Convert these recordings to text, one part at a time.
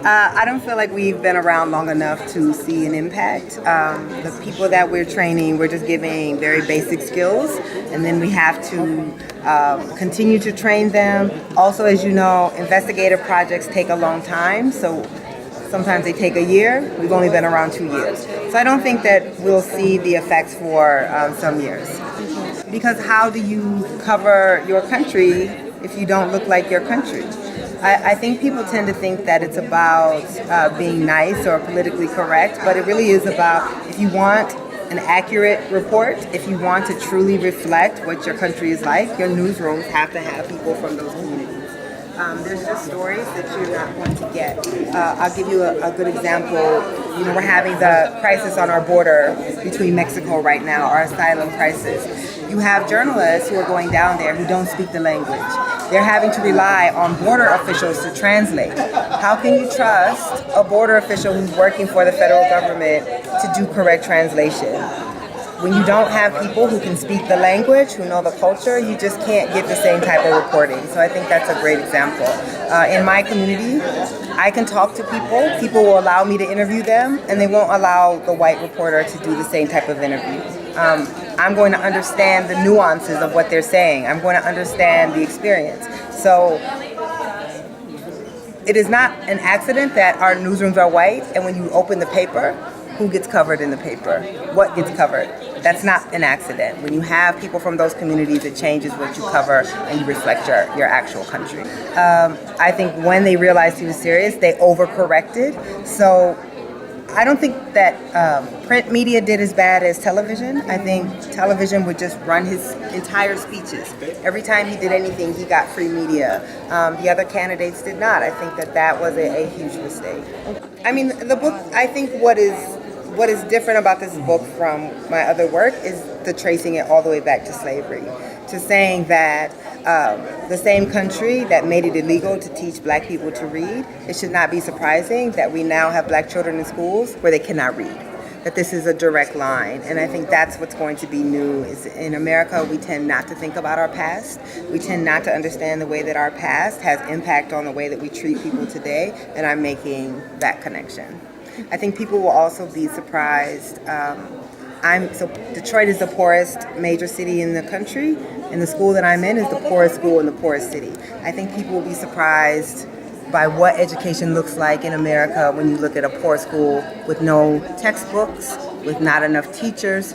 I don't feel like we've been around long enough to see an impact. The people that we're training, we're just giving very basic skills, and then we have to continue to train them. Also, as you know, investigative projects take a long time, so sometimes they take a year. We've only been around 2 years. So I don't think that we'll see the effects for some years. Because how do you cover your country if you don't look like your country? I think people tend to think that it's about being nice or politically correct, but it really is about if you want an accurate report, if you want to truly reflect what your country is like, your newsrooms have to have people from those communities. There's just stories that you're not going to get. I'll give you a good example. You know, we're having the crisis on our border between Mexico right now, our asylum crisis. You have journalists who are going down there who don't speak the language. They're having to rely on border officials to translate. How can you trust a border official who's working for the federal government to do correct translation? When you don't have people who can speak the language, who know the culture, you just can't get the same type of reporting. So I think that's a great example. In my community, I can talk to people. People will allow me to interview them, and they won't allow the white reporter to do the same type of interview. I'm going to understand the nuances of what they're saying. I'm going to understand the experience. So it is not an accident that our newsrooms are white, and when you open the paper, who gets covered in the paper? What gets covered? That's not an accident. When you have people from those communities, it changes what you cover and you reflect your actual country. I think when they realized he was serious, they overcorrected. So I don't think that print media did as bad as television. I think television would just run his entire speeches. Every time he did anything, he got free media. The other candidates did not. I think that was a huge mistake. I mean, the book, I think what is different about this book from my other work is the tracing it all the way back to slavery, to saying that the same country that made it illegal to teach black people to read, it should not be surprising that we now have black children in schools where they cannot read, that this is a direct line. And I think that's what's going to be new. Is in America, we tend not to think about our past. We tend not to understand the way that our past has impact on the way that we treat people today, and I'm making that connection. I think people will also be surprised. So Detroit is the poorest major city in the country, and the school that I'm in is the poorest school in the poorest city. I think people will be surprised by what education looks like in America when you look at a poor school with no textbooks, with not enough teachers,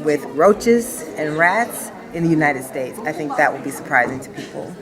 with roaches and rats in the United States. I think that will be surprising to people.